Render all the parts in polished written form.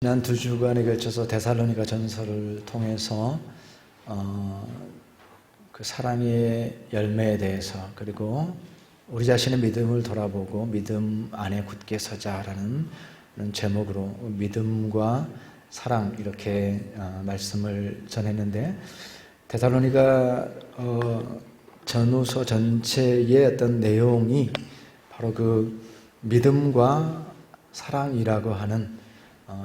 지난 2주간에 걸쳐서 데살로니가 전서를 통해서 그 사랑의 열매에 대해서, 그리고 우리 자신의 믿음을 돌아보고 믿음 안에 굳게 서자라는 제목으로 믿음과 사랑, 이렇게 말씀을 전했는데, 데살로니가 전후서 전체의 어떤 내용이 바로 그 믿음과 사랑이라고 하는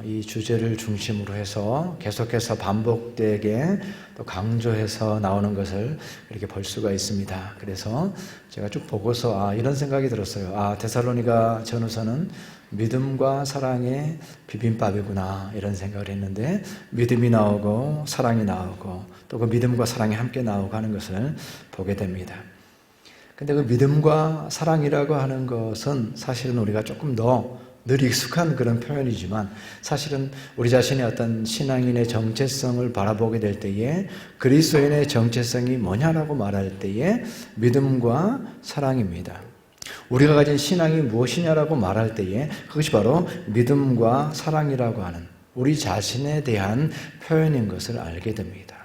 이 주제를 중심으로 해서 계속해서 반복되게 또 강조해서 나오는 것을 이렇게 볼 수가 있습니다. 그래서 제가 쭉 보고서 이런 생각이 들었어요. 데살로니가 전후서는 믿음과 사랑의 비빔밥이구나, 이런 생각을 했는데, 믿음이 나오고 사랑이 나오고 또 그 믿음과 사랑이 함께 나오고 하는 것을 보게 됩니다. 근데 그 믿음과 사랑이라고 하는 것은 사실은 우리가 조금 더 늘 익숙한 그런 표현이지만, 사실은 우리 자신의 어떤 신앙인의 정체성을 바라보게 될 때에 그리스도인의 정체성이 뭐냐라고 말할 때에 믿음과 사랑입니다. 우리가 가진 신앙이 무엇이냐라고 말할 때에 그것이 바로 믿음과 사랑이라고 하는 우리 자신에 대한 표현인 것을 알게 됩니다.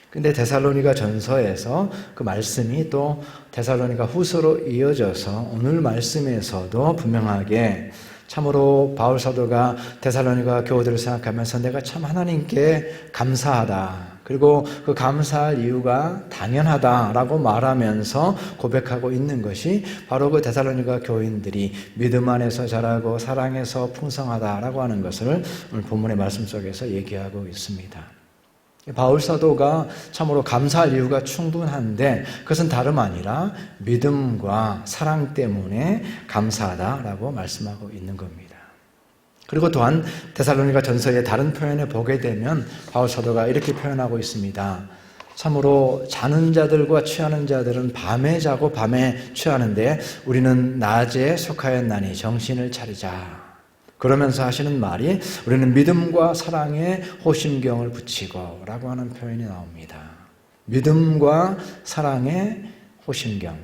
근데 데살로니가 전서에서 그 말씀이 또 데살로니가 후서로 이어져서 오늘 말씀에서도 분명하게, 참으로 바울 사도가 데살로니가 교우들을 생각하면서 내가 참 하나님께 감사하다, 그리고 그 감사할 이유가 당연하다라고 말하면서 고백하고 있는 것이 바로 그 데살로니가 교인들이 믿음 안에서 자라고 사랑에서 풍성하다라고 하는 것을 오늘 본문의 말씀 속에서 얘기하고 있습니다. 바울 사도가 참으로 감사할 이유가 충분한데, 그것은 다름 아니라 믿음과 사랑 때문에 감사하다라고 말씀하고 있는 겁니다. 그리고 또한 데살로니가 전서의 다른 표현을 보게 되면 바울 사도가 이렇게 표현하고 있습니다. 참으로 자는 자들과 취하는 자들은 밤에 자고 밤에 취하는데 우리는 낮에 속하였나니 정신을 차리자. 그러면서 하시는 말이, 우리는 믿음과 사랑에 호심경을 붙이고 라고 하는 표현이 나옵니다. 믿음과 사랑에 호심경.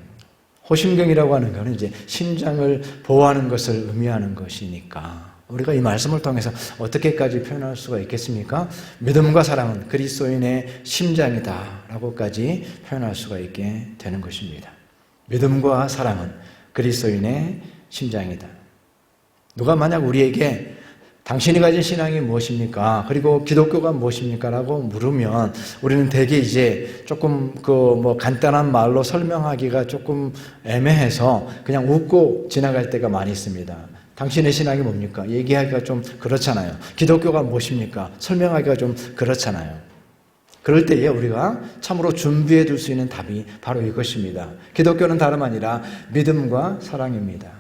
호심경이라고 하는 것은 이제 심장을 보호하는 것을 의미하는 것이니까, 우리가 이 말씀을 통해서 어떻게까지 표현할 수가 있겠습니까? 믿음과 사랑은 그리스도인의 심장이다 라고까지 표현할 수가 있게 되는 것입니다. 믿음과 사랑은 그리스도인의 심장이다. 누가 만약 우리에게 당신이 가진 신앙이 무엇입니까? 그리고 기독교가 무엇입니까? 라고 물으면 우리는 대개 이제 조금 간단한 말로 설명하기가 조금 애매해서 그냥 웃고 지나갈 때가 많이 있습니다. 당신의 신앙이 뭡니까? 얘기하기가 좀 그렇잖아요. 기독교가 무엇입니까? 설명하기가 좀 그렇잖아요. 그럴 때에 우리가 참으로 준비해 둘 수 있는 답이 바로 이것입니다. 기독교는 다름 아니라 믿음과 사랑입니다.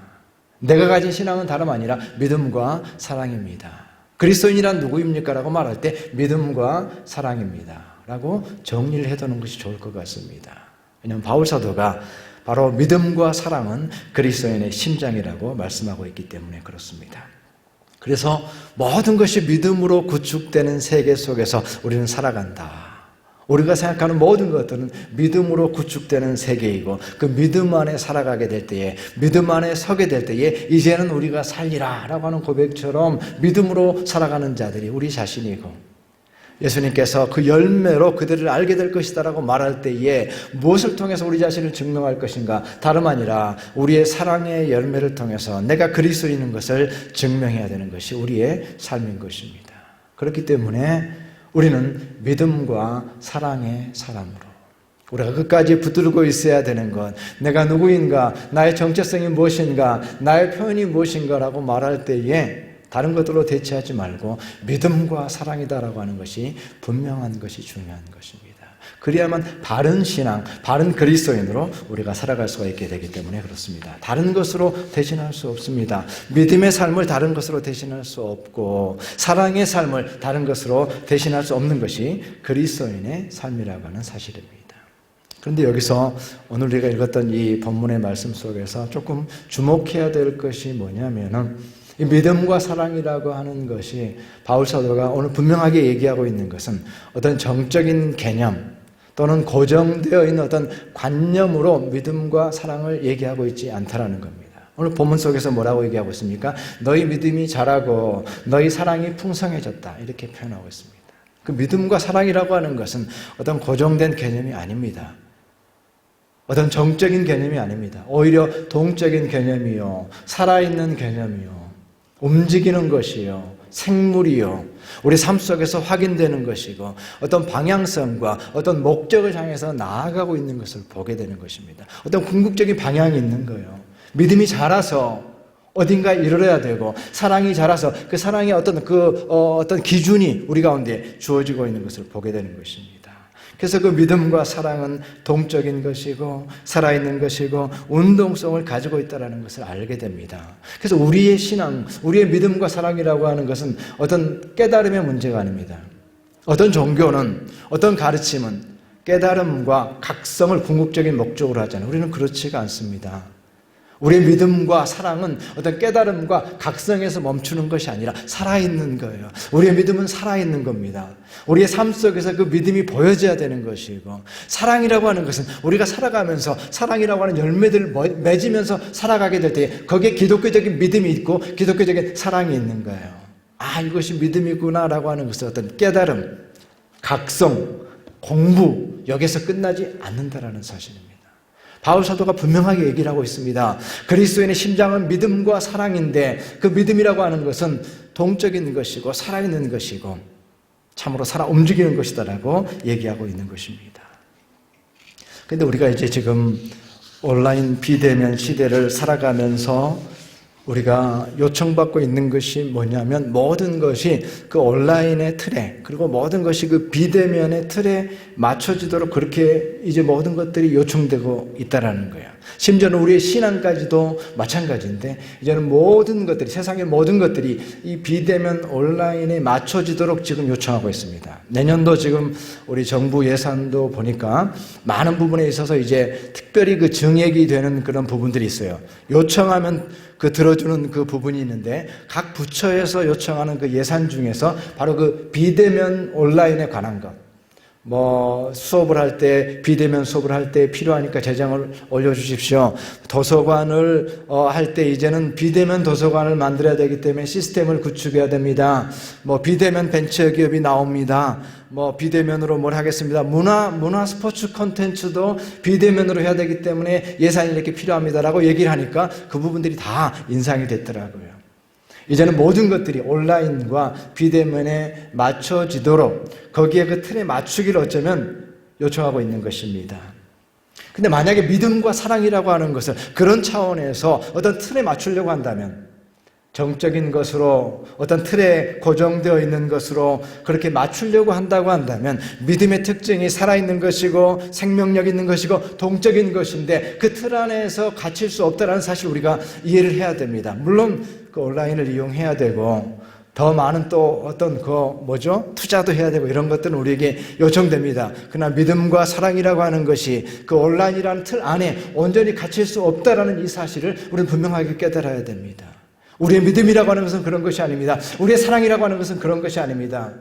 내가 가진 신앙은 다름 아니라 믿음과 사랑입니다. 그리스도인이란 누구입니까? 라고 말할 때 믿음과 사랑입니다 라고 정리를 해두는 것이 좋을 것 같습니다. 왜냐하면 바울 사도가 바로 믿음과 사랑은 그리스도인의 심장이라고 말씀하고 있기 때문에 그렇습니다. 그래서 모든 것이 믿음으로 구축되는 세계 속에서 우리는 살아간다. 우리가 생각하는 모든 것들은 믿음으로 구축되는 세계이고, 그 믿음 안에 살아가게 될 때에, 믿음 안에 서게 될 때에 이제는 우리가 살리라 라고 하는 고백처럼 믿음으로 살아가는 자들이 우리 자신이고, 예수님께서 그 열매로 그들을 알게 될 것이다 라고 말할 때에 무엇을 통해서 우리 자신을 증명할 것인가? 다름 아니라 우리의 사랑의 열매를 통해서 내가 그리스도인인 것을 증명해야 되는 것이 우리의 삶인 것입니다. 그렇기 때문에 우리는 믿음과 사랑의 사람으로, 우리가 끝까지 붙들고 있어야 되는 것, 내가 누구인가, 나의 정체성이 무엇인가, 나의 표현이 무엇인가 라고 말할 때에 다른 것들로 대체하지 말고 믿음과 사랑이다라고 하는 것이 분명한 것이 중요한 것입니다. 그래야만 바른 신앙, 바른 그리스도인으로 우리가 살아갈 수가 있게 되기 때문에 그렇습니다. 다른 것으로 대신할 수 없습니다. 믿음의 삶을 다른 것으로 대신할 수 없고, 사랑의 삶을 다른 것으로 대신할 수 없는 것이 그리스도인의 삶이라고 하는 사실입니다. 그런데 여기서 오늘 우리가 읽었던 이 본문의 말씀 속에서 조금 주목해야 될 것이 뭐냐면은, 이 믿음과 사랑이라고 하는 것이 바울 사도가 오늘 분명하게 얘기하고 있는 것은 어떤 정적인 개념 또는 고정되어 있는 어떤 관념으로 믿음과 사랑을 얘기하고 있지 않다라는 겁니다. 오늘 본문 속에서 뭐라고 얘기하고 있습니까? 너희 믿음이 자라고 너희 사랑이 풍성해졌다. 이렇게 표현하고 있습니다. 그 믿음과 사랑이라고 하는 것은 어떤 고정된 개념이 아닙니다. 어떤 정적인 개념이 아닙니다. 오히려 동적인 개념이요, 살아있는 개념이요, 움직이는 것이요, 생물이요, 우리 삶 속에서 확인되는 것이고 어떤 방향성과 어떤 목적을 향해서 나아가고 있는 것을 보게 되는 것입니다. 어떤 궁극적인 방향이 있는 거예요. 믿음이 자라서 어딘가에 이르러야 되고 사랑이 자라서 그 사랑의 어떤 기준이 우리 가운데 주어지고 있는 것을 보게 되는 것입니다. 그래서 그 믿음과 사랑은 동적인 것이고 살아있는 것이고 운동성을 가지고 있다는 것을 알게 됩니다. 그래서 우리의 신앙, 우리의 믿음과 사랑이라고 하는 것은 어떤 깨달음의 문제가 아닙니다. 어떤 종교는, 어떤 가르침은 깨달음과 각성을 궁극적인 목적으로 하잖아요. 우리는 그렇지가 않습니다. 우리의 믿음과 사랑은 어떤 깨달음과 각성에서 멈추는 것이 아니라 살아있는 거예요. 우리의 믿음은 살아있는 겁니다. 우리의 삶 속에서 그 믿음이 보여져야 되는 것이고, 사랑이라고 하는 것은 우리가 살아가면서 사랑이라고 하는 열매들을 맺으면서 살아가게 될 때 거기에 기독교적인 믿음이 있고 기독교적인 사랑이 있는 거예요. 아, 이것이 믿음이구나라고 하는 것은 어떤 깨달음, 각성, 공부, 여기서 끝나지 않는다라는 사실입니다. 바울 사도가 분명하게 얘기를 하고 있습니다. 그리스도인의 심장은 믿음과 사랑인데 그 믿음이라고 하는 것은 동적인 것이고 살아있는 것이고 참으로 살아 움직이는 것이다라고 얘기하고 있는 것입니다. 그런데 우리가 이제 지금 온라인 비대면 시대를 살아가면서 우리가 요청받고 있는 것이 뭐냐면 모든 것이 그 온라인의 틀에, 그리고 모든 것이 그 비대면의 틀에 맞춰지도록 그렇게 이제 모든 것들이 요청되고 있다라는 거예요. 심지어는 우리의 신앙까지도 마찬가지인데 이제는 모든 것들이, 세상의 모든 것들이 이 비대면 온라인에 맞춰지도록 지금 요청하고 있습니다. 내년도 지금 우리 정부 예산도 보니까 많은 부분에 있어서 이제 특별히 그 증액이 되는 그런 부분들이 있어요. 요청하면 그 들어주는 그 부분이 있는데 각 부처에서 요청하는 그 예산 중에서 바로 그 비대면 온라인에 관한 것, 뭐 수업을 할 때 비대면 수업을 할 때 필요하니까 재정을 올려주십시오. 도서관을 할 때 이제는 비대면 도서관을 만들어야 되기 때문에 시스템을 구축해야 됩니다. 뭐 비대면 벤처기업이 나옵니다. 뭐 비대면으로 뭘 하겠습니다. 문화 스포츠 콘텐츠도 비대면으로 해야 되기 때문에 예산이 이렇게 필요합니다라고 얘기를 하니까 그 부분들이 다 인상이 됐더라고요. 이제는 모든 것들이 온라인과 비대면에 맞춰지도록 거기에 그 틀에 맞추기를 어쩌면 요청하고 있는 것입니다. 근데 만약에 믿음과 사랑이라고 하는 것을 그런 차원에서 어떤 틀에 맞추려고 한다면, 정적인 것으로 어떤 틀에 고정되어 있는 것으로 그렇게 맞추려고 한다고 한다면 믿음의 특징이 살아있는 것이고 생명력 있는 것이고 동적인 것인데 그 틀 안에서 갇힐 수 없다는 사실 우리가 이해를 해야 됩니다. 물론 그 온라인을 이용해야 되고 더 많은 또 어떤 투자도 해야 되고 이런 것들은 우리에게 요청됩니다. 그러나 믿음과 사랑이라고 하는 것이 그 온라인이라는 틀 안에 온전히 갇힐 수 없다라는 이 사실을 우리는 분명하게 깨달아야 됩니다. 우리의 믿음이라고 하는 것은 그런 것이 아닙니다. 우리의 사랑이라고 하는 것은 그런 것이 아닙니다.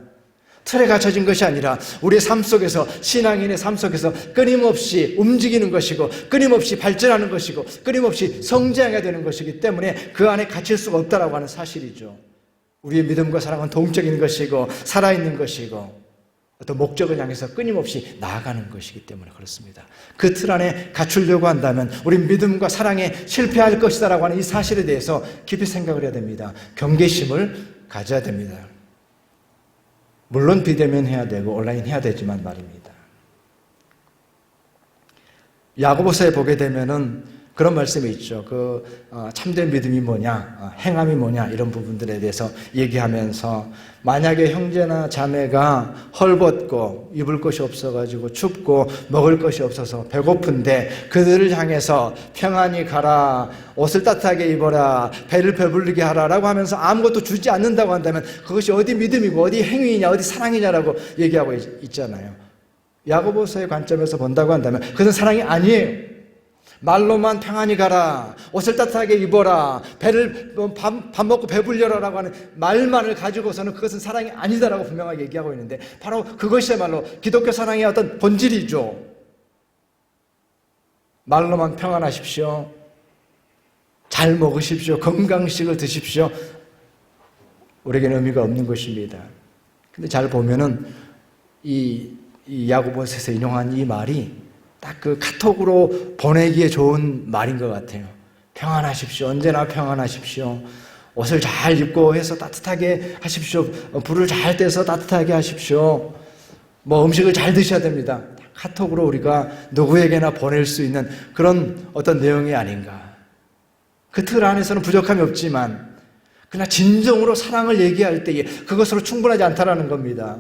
틀에 갇혀진 것이 아니라 우리의 삶 속에서, 신앙인의 삶 속에서 끊임없이 움직이는 것이고 끊임없이 발전하는 것이고 끊임없이 성장해야 되는 것이기 때문에 그 안에 갇힐 수가 없다라고 하는 사실이죠. 우리의 믿음과 사랑은 동적인 것이고 살아있는 것이고 어떤 목적을 향해서 끊임없이 나아가는 것이기 때문에 그렇습니다. 그 틀 안에 갖추려고 한다면 우리 믿음과 사랑에 실패할 것이다라고 하는 이 사실에 대해서 깊이 생각을 해야 됩니다. 경계심을 가져야 됩니다. 물론 비대면 해야 되고 온라인 해야 되지만 말입니다. 야고보서에 보게 되면은 그런 말씀이 있죠. 참된 믿음이 뭐냐, 행함이 뭐냐 이런 부분들에 대해서 얘기하면서 만약에 형제나 자매가 헐벗고 입을 것이 없어가지고 춥고 먹을 것이 없어서 배고픈데 그들을 향해서 평안히 가라, 옷을 따뜻하게 입어라, 배를 배불리게 하라라고 하면서 아무것도 주지 않는다고 한다면 그것이 어디 믿음이고 어디 행위이냐 어디 사랑이냐라고 얘기하고 있잖아요. 야고보서의 관점에서 본다고 한다면 그것은 사랑이 아니에요. 말로만 평안히 가라, 옷을 따뜻하게 입어라, 밥 먹고 배불려라라고 하는 말만을 가지고서는 그것은 사랑이 아니다라고 분명하게 얘기하고 있는데 바로 그것이야말로 기독교 사랑의 어떤 본질이죠. 말로만 평안하십시오. 잘 먹으십시오. 건강식을 드십시오. 우리에게는 의미가 없는 것입니다. 근데 잘 보면은 이 야고보서에서 인용한 이 말이 딱 그 카톡으로 보내기에 좋은 말인 것 같아요. 평안하십시오. 언제나 평안하십시오. 옷을 잘 입고 해서 따뜻하게 하십시오. 불을 잘 떼서 따뜻하게 하십시오. 뭐 음식을 잘 드셔야 됩니다. 카톡으로 우리가 누구에게나 보낼 수 있는 그런 어떤 내용이 아닌가. 그 틀 안에서는 부족함이 없지만 그러나 진정으로 사랑을 얘기할 때에 그것으로 충분하지 않다라는 겁니다.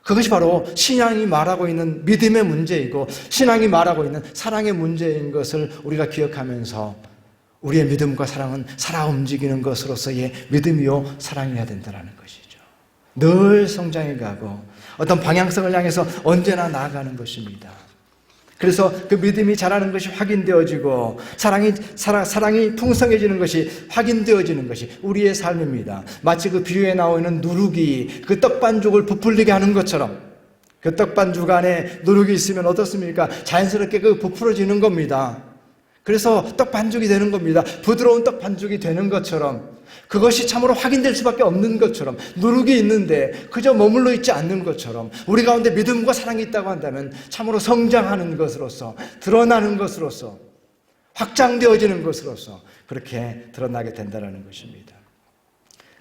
그것이 바로 신앙이 말하고 있는 믿음의 문제이고 신앙이 말하고 있는 사랑의 문제인 것을 우리가 기억하면서 우리의 믿음과 사랑은 살아 움직이는 것으로서의 믿음이요 사랑이어야 된다는 것이죠. 늘 성장해 가고 어떤 방향성을 향해서 언제나 나아가는 것입니다. 그래서 그 믿음이 자라는 것이 확인되어지고 사랑이 풍성해지는 것이 확인되어지는 것이 우리의 삶입니다. 마치 그 비유에 나오는 누룩이 그 떡반죽을 부풀리게 하는 것처럼 그 떡반죽 안에 누룩이 있으면 어떻습니까? 자연스럽게 그 부풀어지는 겁니다. 그래서 떡반죽이 되는 겁니다. 부드러운 떡반죽이 되는 것처럼 그것이 참으로 확인될 수밖에 없는 것처럼 누룩이 있는데 그저 머물러 있지 않는 것처럼 우리 가운데 믿음과 사랑이 있다고 한다면 참으로 성장하는 것으로서 드러나는 것으로서 확장되어지는 것으로서 그렇게 드러나게 된다는 것입니다.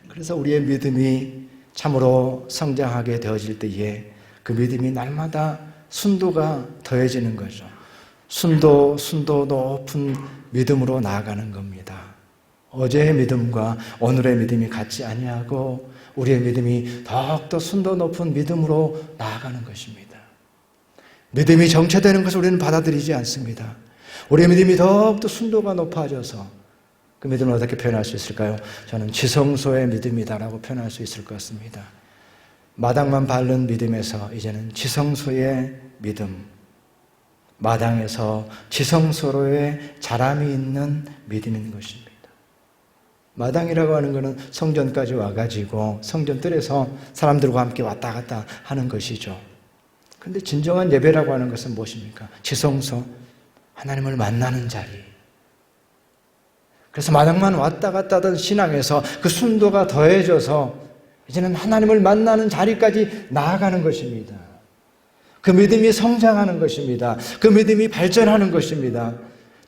그래서 우리의 믿음이 참으로 성장하게 되어질 때에 그 믿음이 날마다 순도가 더해지는 거죠. 순도 높은 믿음으로 나아가는 겁니다. 어제의 믿음과 오늘의 믿음이 같지 아니하고 우리의 믿음이 더욱더 순도 높은 믿음으로 나아가는 것입니다. 믿음이 정체되는 것을 우리는 받아들이지 않습니다. 우리의 믿음이 더욱더 순도가 높아져서 그 믿음을 어떻게 표현할 수 있을까요? 저는 지성소의 믿음이다라고 표현할 수 있을 것 같습니다. 마당만 밟는 믿음에서 이제는 지성소의 믿음, 마당에서 지성소로의 자람이 있는 믿음인 것입니다. 마당이라고 하는 것은 성전까지 와가지고 성전뜰에서 사람들과 함께 왔다 갔다 하는 것이죠. 그런데 진정한 예배라고 하는 것은 무엇입니까? 지성소, 하나님을 만나는 자리. 그래서 마당만 왔다 갔다 하던 신앙에서 그 순도가 더해져서 이제는 하나님을 만나는 자리까지 나아가는 것입니다. 그 믿음이 성장하는 것입니다. 그 믿음이 발전하는 것입니다.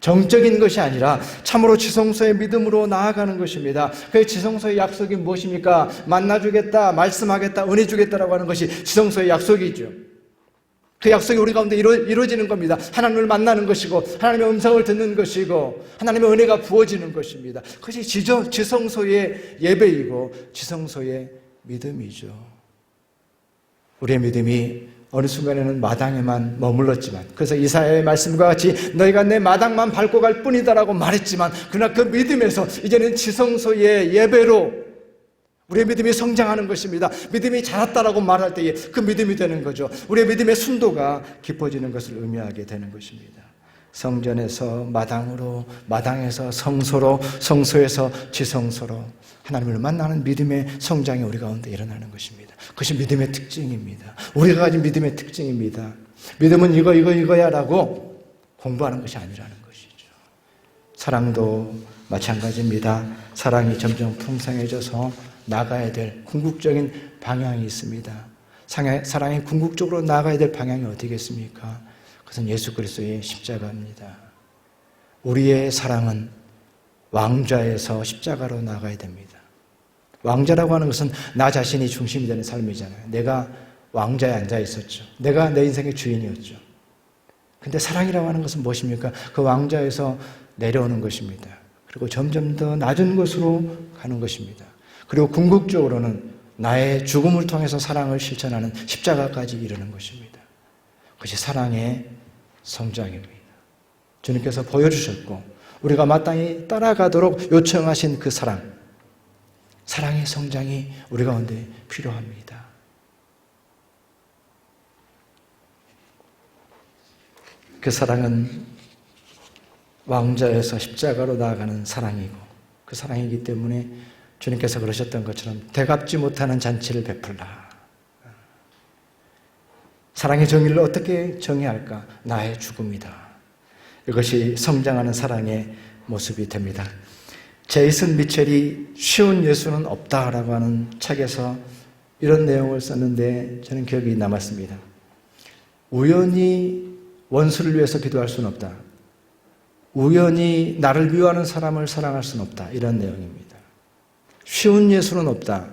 정적인 것이 아니라 참으로 지성소의 믿음으로 나아가는 것입니다. 그 지성소의 약속이 무엇입니까? 만나주겠다, 말씀하겠다, 은혜 주겠다라고 하는 것이 지성소의 약속이죠. 그 약속이 우리 가운데 이루어지는 겁니다. 하나님을 만나는 것이고 하나님의 음성을 듣는 것이고 하나님의 은혜가 부어지는 것입니다. 그것이 지성소의 예배이고 지성소의 믿음이죠. 우리의 믿음이 어느 순간에는 마당에만 머물렀지만 그래서 이사야의 말씀과 같이 너희가 내 마당만 밟고 갈 뿐이다라고 말했지만 그러나 그 믿음에서 이제는 지성소의 예배로 우리의 믿음이 성장하는 것입니다. 믿음이 자랐다라고 말할 때에 그 믿음이 되는 거죠. 우리의 믿음의 순도가 깊어지는 것을 의미하게 되는 것입니다. 성전에서 마당으로, 마당에서 성소로, 성소에서 지성소로 하나님을 만나는 믿음의 성장이 우리 가운데 일어나는 것입니다. 그것이 믿음의 특징입니다. 우리가 가진 믿음의 특징입니다. 믿음은 이거야 라고 공부하는 것이 아니라는 것이죠. 사랑도 마찬가지입니다. 사랑이 점점 풍성해져서 나가야 될 궁극적인 방향이 있습니다. 사랑이 궁극적으로 나가야 될 방향이 어디겠습니까? 그것은 예수 그리스도의 십자가입니다. 우리의 사랑은 왕좌에서 십자가로 나가야 됩니다. 왕좌라고 하는 것은 나 자신이 중심이 되는 삶이잖아요. 내가 왕좌에 앉아 있었죠. 내가 내 인생의 주인이었죠. 근데 사랑이라고 하는 것은 무엇입니까? 그 왕좌에서 내려오는 것입니다. 그리고 점점 더 낮은 곳으로 가는 것입니다. 그리고 궁극적으로는 나의 죽음을 통해서 사랑을 실천하는 십자가까지 이르는 것입니다. 그것이 사랑의 성장입니다. 주님께서 보여주셨고 우리가 마땅히 따라가도록 요청하신 그 사랑의 성장이 우리 가운데 필요합니다. 그 사랑은 왕좌에서 십자가로 나아가는 사랑이고 그 사랑이기 때문에 주님께서 그러셨던 것처럼 되갚지 못하는 잔치를 베풀라. 사랑의 정의를 어떻게 정의할까? 나의 죽음이다. 이것이 성장하는 사랑의 모습이 됩니다. 제이슨 미첼이 쉬운 예수는 없다라고 하는 책에서 이런 내용을 썼는데 저는 기억이 남았습니다. 우연히 원수를 위해서 기도할 수는 없다. 우연히 나를 미워하는 사람을 사랑할 수는 없다. 이런 내용입니다. 쉬운 예수는 없다.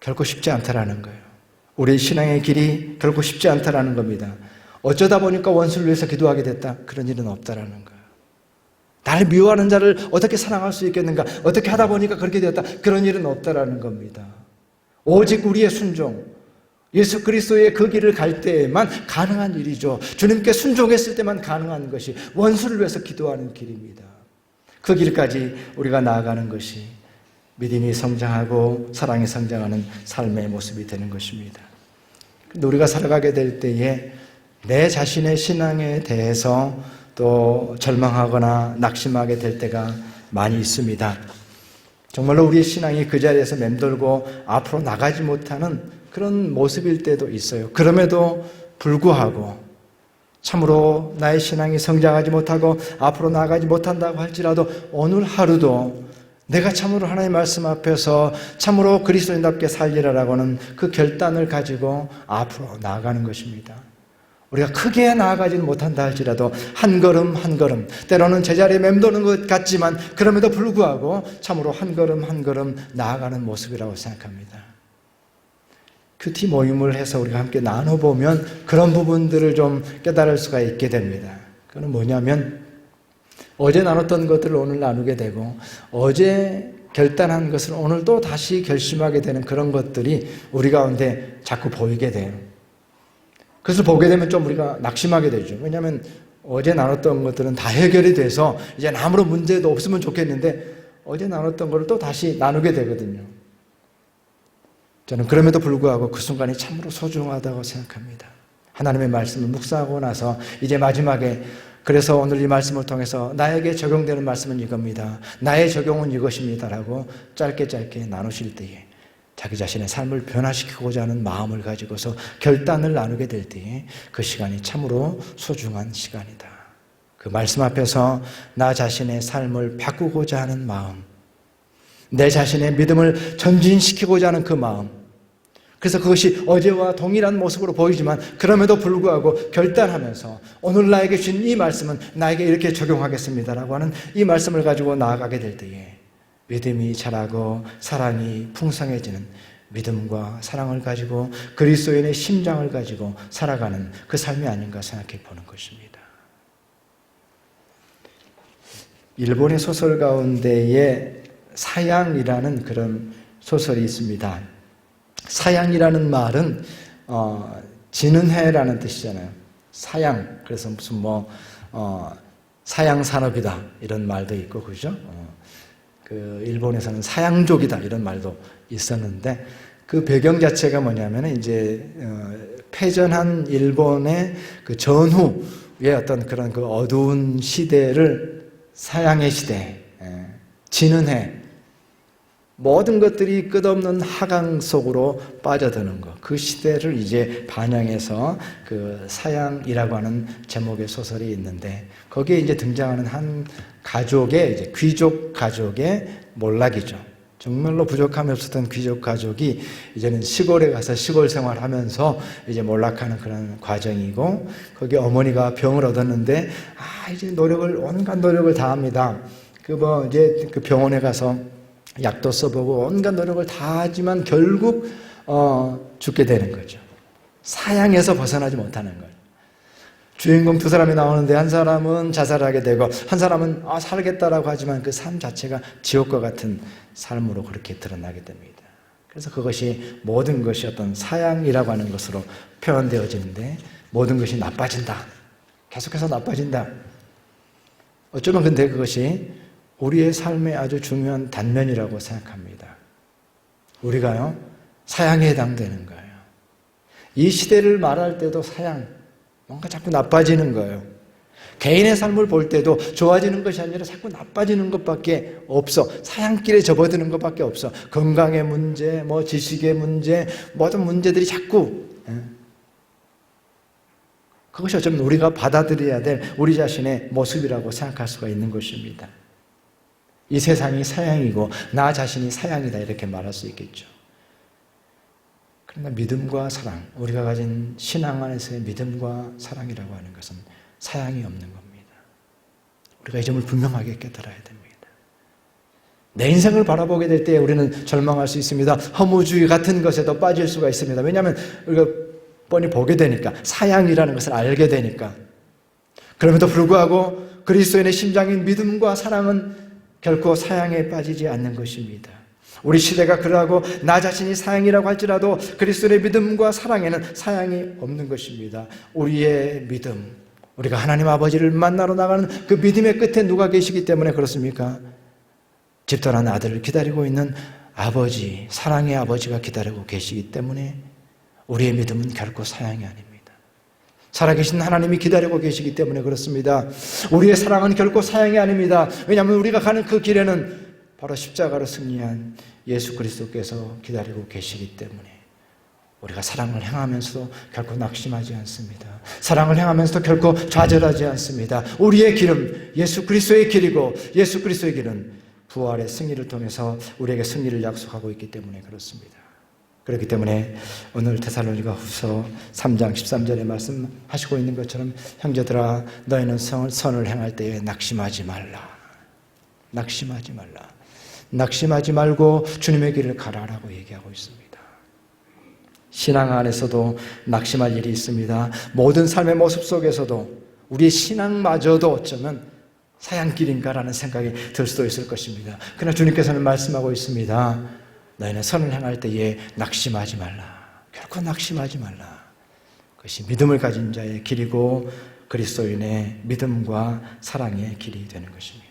결코 쉽지 않다라는 거예요. 우리 신앙의 길이 결코 쉽지 않다라는 겁니다. 어쩌다 보니까 원수를 위해서 기도하게 됐다. 그런 일은 없다라는 거예요. 나를 미워하는 자를 어떻게 사랑할 수 있겠는가? 어떻게 하다 보니까 그렇게 되었다. 그런 일은 없다라는 겁니다. 오직 우리의 순종, 예수 그리스도의 그 길을 갈 때에만 가능한 일이죠. 주님께 순종했을 때만 가능한 것이 원수를 위해서 기도하는 길입니다. 그 길까지 우리가 나아가는 것이 믿음이 성장하고 사랑이 성장하는 삶의 모습이 되는 것입니다. 근데 우리가 살아가게 될 때에 내 자신의 신앙에 대해서 또 절망하거나 낙심하게 될 때가 많이 있습니다. 정말로 우리의 신앙이 그 자리에서 맴돌고 앞으로 나가지 못하는 그런 모습일 때도 있어요. 그럼에도 불구하고 참으로 나의 신앙이 성장하지 못하고 앞으로 나가지 못한다고 할지라도 오늘 하루도 내가 참으로 하나님의 말씀 앞에서 참으로 그리스도인답게 살리라라고 하는 그 결단을 가지고 앞으로 나아가는 것입니다. 우리가 크게 나아가지는 못한다 할지라도 한 걸음 한 걸음, 때로는 제자리에 맴도는 것 같지만 그럼에도 불구하고 참으로 한 걸음 한 걸음 나아가는 모습이라고 생각합니다. 큐티 모임을 해서 우리가 함께 나눠보면 그런 부분들을 좀 깨달을 수가 있게 됩니다. 그건 뭐냐면 어제 나눴던 것들을 오늘 나누게 되고 어제 결단한 것을 오늘 또 다시 결심하게 되는 그런 것들이 우리 가운데 자꾸 보이게 돼요. 그것을 보게 되면 좀 우리가 낙심하게 되죠. 왜냐하면 어제 나눴던 것들은 다 해결이 돼서 이제 아무런 문제도 없으면 좋겠는데 어제 나눴던 것을 또 다시 나누게 되거든요. 저는 그럼에도 불구하고 그 순간이 참으로 소중하다고 생각합니다. 하나님의 말씀을 묵상하고 나서 이제 마지막에 그래서 오늘 이 말씀을 통해서 나에게 적용되는 말씀은 이겁니다. 나의 적용은 이것입니다라고 짧게 나누실 때에 자기 자신의 삶을 변화시키고자 하는 마음을 가지고서 결단을 나누게 될 때에 그 시간이 참으로 소중한 시간이다. 그 말씀 앞에서 나 자신의 삶을 바꾸고자 하는 마음, 내 자신의 믿음을 전진시키고자 하는 그 마음, 그래서 그것이 어제와 동일한 모습으로 보이지만 그럼에도 불구하고 결단하면서 오늘 나에게 주신 이 말씀은 나에게 이렇게 적용하겠습니다라고 하는 이 말씀을 가지고 나아가게 될 때에 믿음이 자라고 사랑이 풍성해지는 믿음과 사랑을 가지고 그리스도인의 심장을 가지고 살아가는 그 삶이 아닌가 생각해 보는 것입니다. 일본의 소설 가운데에 사양이라는 그런 소설이 있습니다. 사양이라는 말은 지는해라는 뜻이잖아요. 사양, 그래서 무슨 사양산업이다 이런 말도 있고 그죠? 그 일본에서는 사양족이다 이런 말도 있었는데 그 배경 자체가 뭐냐면 이제 패전한 일본의 그 전후의 어떤 그런 그 어두운 시대를 사양의 시대, 지는해, 모든 것들이 끝없는 하강 속으로 빠져드는 것, 그 시대를 이제 반영해서 그 사양이라고 하는 제목의 소설이 있는데 거기에 이제 등장하는 한 가족의 이제 귀족 가족의 몰락이죠. 정말로 부족함이 없었던 귀족 가족이 이제는 시골에 가서 시골 생활하면서 이제 몰락하는 그런 과정이고 거기 어머니가 병을 얻었는데 이제 온갖 노력을 다 합니다. 이제 그 병원에 가서 약도 써보고 온갖 노력을 다 하지만 결국 죽게 되는 거죠. 사양에서 벗어나지 못하는 거예요. 주인공 두 사람이 나오는데 한 사람은 자살하게 되고 한 사람은 살겠다라고 하지만 그 삶 자체가 지옥과 같은 삶으로 그렇게 드러나게 됩니다. 그래서 그것이 모든 것이 어떤 사양이라고 하는 것으로 표현되어지는데 모든 것이 나빠진다. 계속해서 나빠진다. 어쩌면 근데 그것이 우리의 삶의 아주 중요한 단면이라고 생각합니다. 우리가요, 사양에 해당되는 거예요. 이 시대를 말할 때도 사양, 뭔가 자꾸 나빠지는 거예요. 개인의 삶을 볼 때도 좋아지는 것이 아니라 자꾸 나빠지는 것밖에 없어. 사양길에 접어드는 것밖에 없어. 건강의 문제, 지식의 문제, 모든 문제들이 자꾸 그것이 어쩌면 우리가 받아들여야 될 우리 자신의 모습이라고 생각할 수가 있는 것입니다. 이 세상이 사양이고 나 자신이 사양이다 이렇게 말할 수 있겠죠. 그러나 믿음과 사랑, 우리가 가진 신앙 안에서의 믿음과 사랑이라고 하는 것은 사양이 없는 겁니다. 우리가 이 점을 분명하게 깨달아야 됩니다. 내 인생을 바라보게 될 때 우리는 절망할 수 있습니다. 허무주의 같은 것에도 빠질 수가 있습니다. 왜냐하면 우리가 뻔히 보게 되니까, 사양이라는 것을 알게 되니까. 그럼에도 불구하고 그리스도인의 심장인 믿음과 사랑은 결코 사양에 빠지지 않는 것입니다. 우리 시대가 그러하고 나 자신이 사양이라고 할지라도 그리스도의 믿음과 사랑에는 사양이 없는 것입니다. 우리의 믿음, 우리가 하나님 아버지를 만나러 나가는 그 믿음의 끝에 누가 계시기 때문에 그렇습니까? 집돌한 아들을 기다리고 있는 아버지, 사랑의 아버지가 기다리고 계시기 때문에 우리의 믿음은 결코 사양이 아닙니다. 살아계신 하나님이 기다리고 계시기 때문에 그렇습니다. 우리의 사랑은 결코 사양이 아닙니다. 왜냐하면 우리가 가는 그 길에는 바로 십자가로 승리한 예수 그리스도께서 기다리고 계시기 때문에 우리가 사랑을 행하면서도 결코 낙심하지 않습니다. 사랑을 행하면서도 결코 좌절하지 않습니다. 우리의 길은 예수 그리스도의 길이고 예수 그리스도의 길은 부활의 승리를 통해서 우리에게 승리를 약속하고 있기 때문에 그렇습니다. 그렇기 때문에 오늘 데살로니가후서 3장 13절에 말씀하시고 있는 것처럼 형제들아 너희는 선을 행할 때에 낙심하지 말라. 낙심하지 말라. 낙심하지 말고 주님의 길을 가라라고 얘기하고 있습니다. 신앙 안에서도 낙심할 일이 있습니다. 모든 삶의 모습 속에서도 우리의 신앙마저도 어쩌면 사양길인가라는 생각이 들 수도 있을 것입니다. 그러나 주님께서는 말씀하고 있습니다. 너희는 선을 행할 때에 낙심하지 말라. 결코 낙심하지 말라. 그것이 믿음을 가진 자의 길이고 그리스도인의 믿음과 사랑의 길이 되는 것입니다.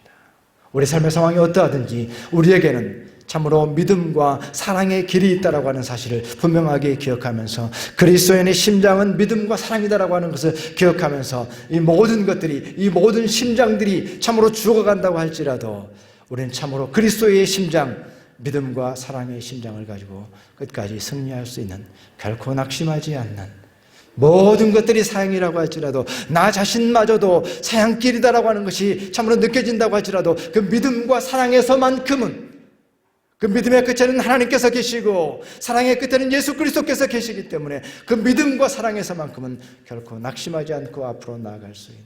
우리 삶의 상황이 어떠하든지 우리에게는 참으로 믿음과 사랑의 길이 있다라고 하는 사실을 분명하게 기억하면서 그리스도인의 심장은 믿음과 사랑이다라고 하는 것을 기억하면서 이 모든 것들이, 이 모든 심장들이 참으로 죽어간다고 할지라도 우리는 참으로 그리스도의 심장, 믿음과 사랑의 심장을 가지고 끝까지 승리할 수 있는, 결코 낙심하지 않는, 모든 것들이 사양이라고 할지라도 나 자신마저도 사양길이다라고 하는 것이 참으로 느껴진다고 할지라도 그 믿음과 사랑에서만큼은, 그 믿음의 끝에는 하나님께서 계시고 사랑의 끝에는 예수 그리스도께서 계시기 때문에 그 믿음과 사랑에서만큼은 결코 낙심하지 않고 앞으로 나아갈 수 있는